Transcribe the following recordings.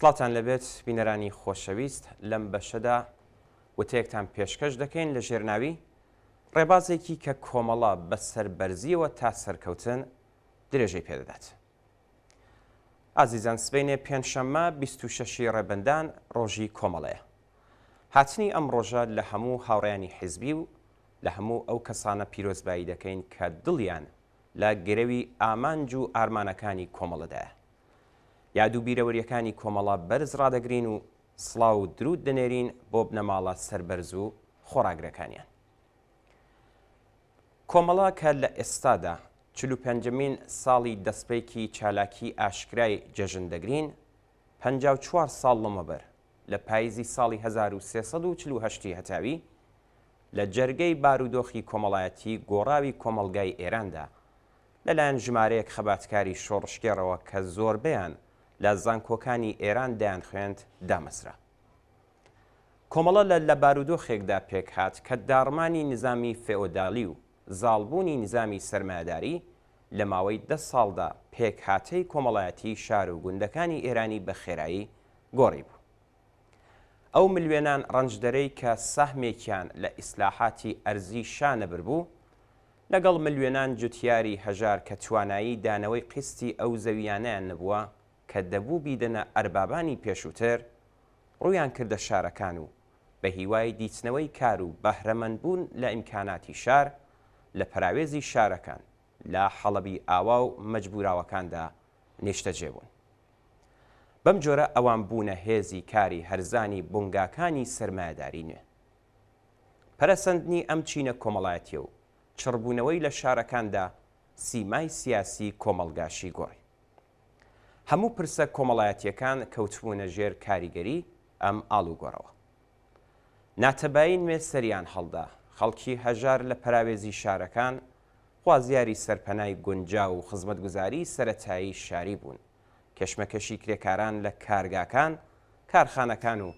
سڵاتان لەبێت بینەرانی خۆشەویست لەم بەشەدا وتەیەکتان پێشکەش دەکەین لە ژێرناوی ڕێبازێکی کە کۆمەڵە بە سەربەرزیەوە تا سەرکەوتن درێژەی پێدەدات. ئازیزان سبەینێ پێنجشەممە 26 ڕێبەندان ڕۆژی کۆمەڵەیە. هاتنی ئەم ڕۆژە لە هەموو هاوڕێیانی حیزبی و لە هەموو ئەو کەسانە پیرۆزبایی دەکەین کە دڵیان لە گرەوی ئامانج و ئارمانەکانی کۆمەڵەدایە. یاد و بیرەوەریەکانی کۆمەڵە بەرز ڕادەگرین و سڵاو و درود دەنێرین بۆ بنەماڵە سەربەرز و خۆراگرەکانیان. کۆمەڵە کە لە ئێستادا 45مین ساڵی دەستپێکی چالاکی ئاشکرای جەژن دەگرین 54 ساڵ لەمەبەر لە پاییزی ساڵی 1348 هەتاوی لە جەرگەی بارودۆخی کۆمەڵایەتی گۆڕاوی کۆمەلگای ئێراندا لەلایەن ژمارەیەک خەباتکاری شۆڕشکێڕەوە کە زۆربەیان لە زانکۆکانی ئێران دایان خوێند دامەزرا. کۆمەڵە لە بارودۆخێکدا پێک هات کە داڕمانی نظامی فێئۆداڵی و زاڵبوونی نظامی سەرمایەداری لە ماوەی 10 ساڵدا پێک هاتەی کۆمەڵایەتی شار و گوندەکانی ئێرانی بە خێرایی گۆڕی بوو. ئەو ملیێنان ڕەنجدەرەی کە سەهمێکیان لە ئیسلاحاتی ئەرزی شانەبر بوو لەگەڵ ملیێنان جوتیاری هەژار کە توانایی دانەوەی قستی ئەو زەویانیان نەبووە کە دەبوو بیدەنە ئەربابانی پێشووتر ڕوویان کردە شارەکان و بە هیوای دیچنەوەی کار و بەهرەمەندبوون لە ئیمکاناتی شار لە پراوێزی شارەکان لە حەڵەبی ئاوا و مەجبوراوەکاندا نیشتەجێ بوون. بەم جۆرە ئەوان بوونە هێزی کاری هەرزانی بونگاکانی سەرمایەداری نوێ. پەرەسەندنی ئەم چینە کۆمەڵایەتیە و چڕبوونەوەی لە شارەکاندا سیمای سیاسی کۆمەلگاشی گۆڕی. هەموو پرسە کۆمەڵایەتیەکان کەوتبوونە ژێر کاریگەری ئەم ئاڵوگۆڕەوە. ناتەبایی نوێ سەریان هەڵدا، خەڵکی هەژار لە پراوێزی شارەکان خوازیاری سەرپەنای گونجا و خزمەتگوزاری سەرەتایی شاری بوون. کەشمەکەشی کرێکاران لە کارگاکان، کارخانەکان و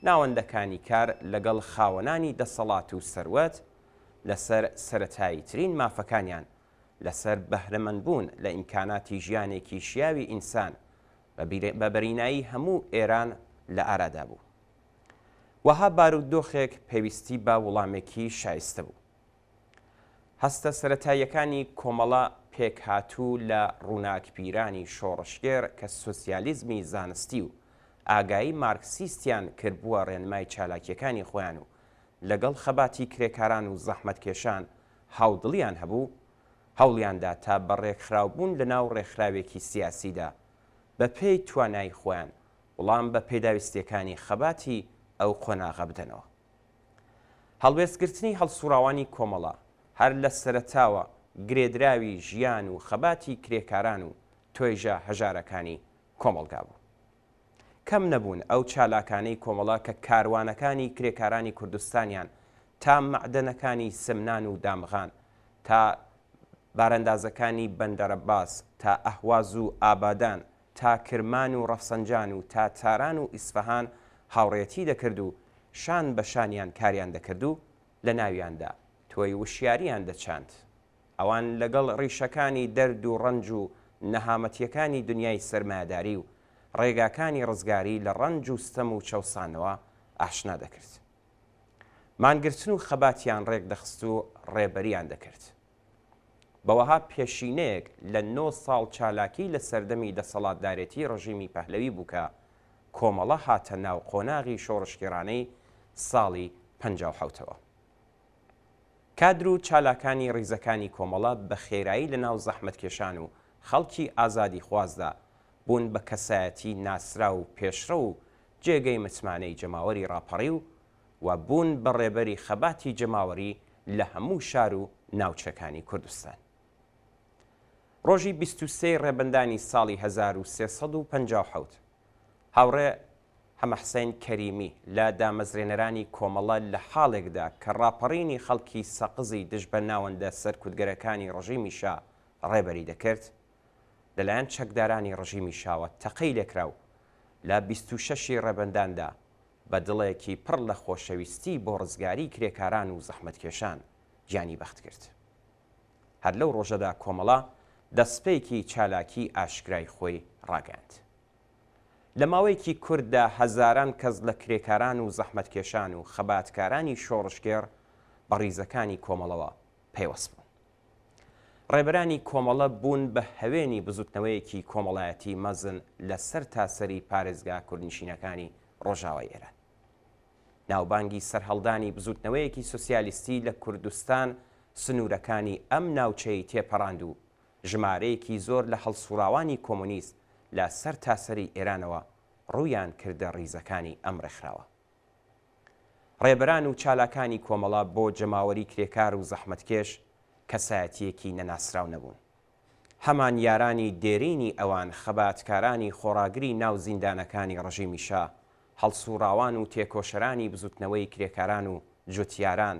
ناوەندەکانی کار لەگەڵ خاوەنانی دەسەڵات و سەروەت لەسەر سەرەتایی ترین مافەکانیان لەسەر بەهرەمەندبوون لە ئیمکاناتی ژیانێکی شیاوی ئینسان بە بەرینایی هەموو ئێران لە ئارادا بوو. وەها بارودۆخێک پێویستی بە وەڵامێکی شایستە بوو. هەستە سەرەتاییەکانی کۆمەڵە پێکهاتوو لە ڕووناکپیرانی شۆڕشگێر کە سۆسیالیزمی زانستی و ئاگایی مارکسیستیان کردبووە ڕێنمای چالاکیەکانی خۆیان و لەگەڵ خەباتی کرێکاران و زەحمەتکێشان هاودڵیان هەبوو، هەوڵیاندا تا بەڕێکخراوبوون لە ناو ڕێکخراوێکی سیاسیدا بە پێی توانای خۆیان وەڵام بە پێداویستیەکانی خەباتی ئەو قۆناغە بدەنەوە. هەڵوێستگرتنی هەڵسوڕاوانی کۆمەڵە هەر لە سەرەتاوە گرێدراوی ژیان و خەباتی کرێکاران و تۆیژە هەژارەکانی کۆمەڵگا بوو. کەم نەبوون ئەو چالاکانەی کۆمەڵە کە کاروانەکانی کرێکارانی کوردستانیان تا مەعدەنەکانی سمنان و دامغان تا باراندازەکانی بەندەرەباس تا ئەهواز و ئابادان تا کرمان و ڕەفسەنجان و تا تاران و ئیسفەهان هاوڕێتی دەکرد و شان بە شانیان کاریان دەکرد و لە ناویاندا تۆی وشیاریان دەچاند. ئەوان لەگەڵ ڕیشەکانی دەرد و ڕەنج و نەهامەتیەکانی دنیای سەرمایەداری و ڕێگاکانی ڕزگاری لە ڕەنج و ستەم و چەوسانەوە ئاشنا دەکرد. مانگرتن و خەباتیان ڕێک دەخست و ڕێبەریان دەکرد. بەوەها پێشینەیەک لە 9 ساڵ چالاکی لە سەردەمی دەسەڵاتدارێتی ڕژیمی پەهلەوی بووکە کۆمەڵە هاتە ناو قۆناغی شۆڕشکێرانەی ساڵی 57ەوە. کادر و چالاکانی ڕیزەکانی کۆمەڵە بە خێرایی لە ناو زەحمەتکێشان و خەڵکی ئازادی خوازدا بوون بە کەسایەتی ناسرا و پێشرە و جێگەی متمانەی جەماوەری ڕاپەڕی و بوون بە ڕێبەری خەباتی جەماوەری لە هەموو شار و ناوچەکانی کوردستان. ڕۆژی 23 ڕێبەندانی ساڵی 1357 هاوڕێ هەمەحسین کەریمی لە دامەزرێنەرانی کۆمەڵە لە حاڵێکدا کە ڕاپەڕینی خەڵکی سەقزی دژ بە ناوەندە سەرکوتگەرەکانی ڕژیمی شا ڕێبەری دەکرد لەلایەن چەکدارانی ڕژیمی شاوە تەقەی لێکراو لە 26 ڕێبەنداندا بە دڵێکی پڕ لە خۆشەویستی بۆ ڕزگاری کرێکاران و زەحمەتکێشان گیانی بەخت کرد. هەر لەو ڕۆژەدا کۆمەڵە دەستپێکی چالاکی ئاشکرای خۆی ڕاگەاند. لە ماوەیەکی کووردا هەزاران کەس لە کرێکاران و زەحمەتکێشان و خەباتکارانی شۆڕشگێر بە ڕیزەکانی کۆمەڵەوە پەیوەست بوون. ڕێبەرانی کۆمەڵە بوون بە هەوێنی بزوتنەوەیەکی کۆمەڵایەتی مەزن لەسەر تاسەری پارێزگا کوردنشینەکانی ڕۆژاوای ئێران. ناوبانگی سەرهەڵدانی بزوتنەوەیەکی سوسیالیستی لە کوردستان سنوورەکانی ئەم ناوچەی تێپەڕاند و ژمارەیەکی زۆر لە هەڵسوراوانی کۆمونیست لە سەر تاسەری ئێرانەوە ڕوویان کردە ڕیزەکانی ئەم ڕێکخراوە. ڕێبەران و چالاکانی کۆمەڵە بۆ جەماوەری کرێکار و زەحمەتکێش کەسایەتیەکی نەناسراو نەبوون. هەمان یارانی دێرینی ئەوان خەباتکارانی خۆراگری ناو زیندانەکانی ڕژیمی شا، هەڵسوراوان و تێکۆشەرانی بزوتنەوەی کرێکاران و جوتیاران،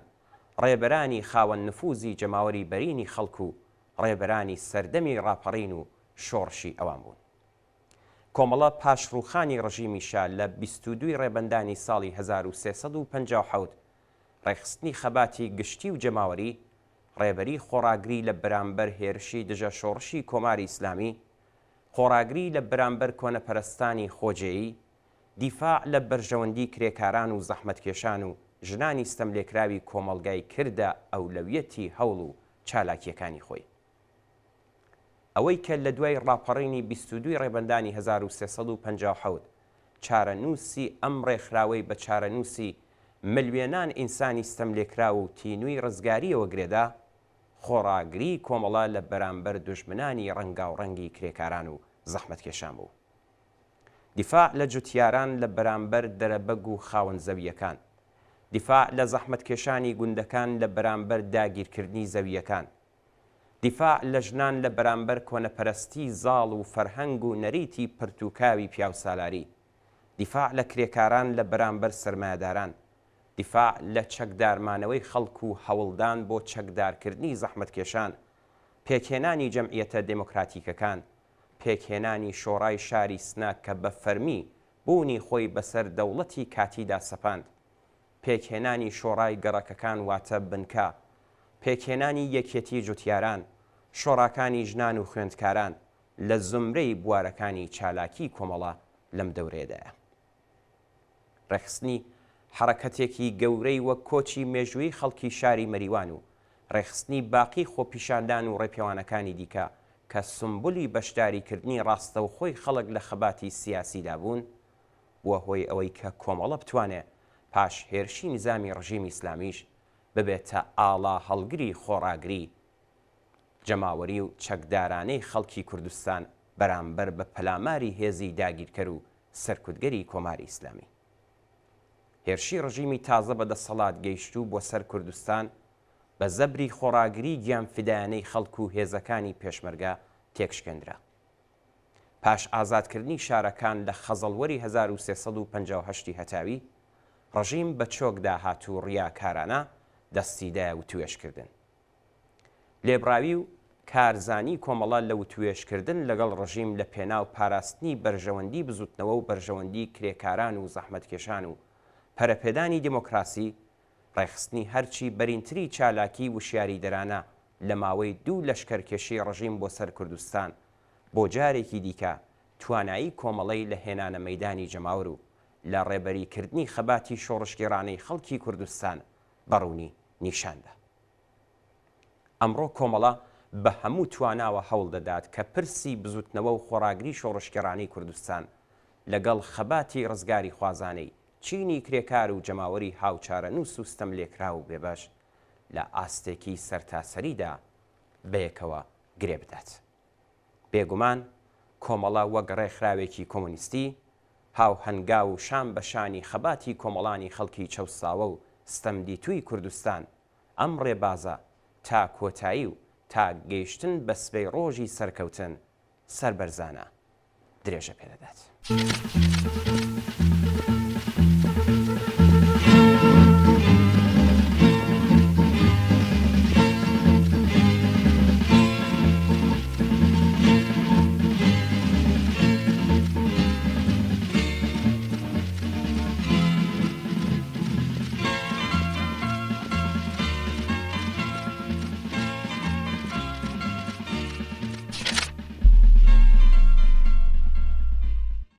ڕێبەرانی خاوەن نفوزی جەماوەری بەرینی خەڵک و ڕێبەرانی سەردەمی ڕاپەڕین و شۆڕشی ئەوان بوون. کۆمەڵە پاشڕووخانی ڕژیمی شا لە 22 ڕێبەندانی ساڵی 1357 ڕێخستنی خەباتی گشتی و جەماوەری، ڕێبەری خۆراگری لە بەرامبەر هێرشی دژە شۆڕشی کۆماری ئیسلامی، خۆراگری لە بەرامبەر کۆنەپەرستانی خۆجێیی، دیفاع لە بەرژەوەندی کرێکاران و زەحمەتکێشان و ژنانی ستەملێکراوی کۆمەلگای کردە ئەولەویەتی هەوڵ و چالاکیەکانی خۆی. ئەوەی کە لە دوای ڕاپەڕینی 22 ڕێبەندانی 1357 چارەنووسی ئەم ڕێکخراوەی بە چارەنووسی ملیۆنان ئینسانی ستەملێکرا و تینووی ڕزگاریەوە گرێدا، خۆراگری کۆمەڵە لە بەرامبەر دوژمنانی ڕەنگاوڕەنگی کرێکاران و زەحمەتکێشان بوو. دیفاع لە جوتیاران لە بەرامبەر دەرەبەگ و خاوەن زەویەکان، دیفاع لە زەحمەتکێشانی گوندەکان لە بەرامبەر داگیرکردنی زەویەکان، دیفاع لە ژنان لە بەرامبەر کۆنەپەرستی زاڵ و فەرهەنگ و نەریتی پرتوکاوی پیاوسالاری، دیفاع لە کرێکاران لە بەرامبەر سەرمایەداران، دیفاع لە چەکدارمانەوەی خەڵک و هەوڵدان بۆ چەکدارکردنی زەحمەتکێشان، پێکهێنانی جەمعیەتە دموکراتیکەکان، پێکهێنانی شۆڕای شاری سنا کە بە فەرمی بوونی خۆی بەسەر دەوڵەتی کاتیدا سەپاند، پێکهێنانی شۆڕای گەڕەکەکان واتە بنکە، پێکهێنانی یەکێتی جوتیاران، شۆڕاکانی ژنان و خوێندکاران لە زمرەی بوارەکانی چالاکی کۆمەڵە لەم دەورێدایە. ڕێخستنی حرەکەتێکی گەورەی وەک کۆچی مێژووی خەڵکی شاری مەریوان و ڕێخستنی باقی خۆپیشاندان و ڕێپێوانەکانی دیکە کە سمبولی بەشداریکردنی ڕاستەوخۆی خەڵک لە خەباتی سیاسیدا بوون، وە هۆی ئەوەی کە کۆمەڵە بتوانێت پاش هێرشی نظامی ڕژیمی ئیسلامیش ببێتە ئاڵا هەڵگری خۆراگری جەماوەری و چەکدارانەی خەڵکی کوردستان بەرامبەر بە پەلاماری هێزی داگیرکەر و سەرکوتگەری کۆماری ئیسلامی. هێرشی ڕژیمی تازە بەدەسەڵات گەیشتوو بۆ سەر کوردستان بە زەبری خۆراگری گیانفدایانەی خەڵک و هێزەکانی پێشمەرگە تێکشکێنرا. پاش ئازادکردنی شارەکان لە خەزەڵوەری 1358 هەتاوی، ڕژیم بە چۆکدا هاتوو ڕیاکارانە دەستیدایە وتوێشکردن. لێبراوی و کارزانی کۆمەڵە لە وتوێشکردن لەگەڵ ڕژیم لە پێناو پاراستنی بەرژەوەندی بزوتنەوە و بەرژەوەندی کرێکاران و زەحمەتکێشان و پەرەپێدانی دموکراسی، ڕێخستنی هەرچی بەرینتری چالاکی وشیاری دەرانە لە ماوەی 2 لەشکەرکێشی ڕژیم بۆ سەر کوردستان بۆ جارێکی دیکە توانایی کۆمەڵەی لە هێنانە مەیدانی جەماوەر و لە ڕێبەریکردنی خەباتی شۆڕشگێڕانەی خەڵکی کوردستان بەڕوونی نیشاندا. ئەمڕۆ کۆمەڵە بە هەموو تواناوە هەوڵ دەدات کە پرسی بزوتنەوە و خۆراگری شۆڕشگێڕانەی کوردستان لەگەڵ خەباتی ڕزگاری خوازانەی چینی کرێکار و جەماوەری هاوچارەنووس و ستەملێکرا و بێبەش لە ئاستێکی سەرتاسەریدا بەیەکەوە گرێ بدات. بێگومان کۆمەڵە وەک ڕێکخراوێکی کۆمونیستی هاو هەنگا و شان بە شانی خەباتی کۆمەڵانی خەڵکی چەوساوە و ستەمدیتووی کوردستان ئەم ڕێبازە تا کۆتایی و تا گەیشتن بە سبەی ڕۆژی سەرکەوتن سەربەرزانە درێژە پێدەدات.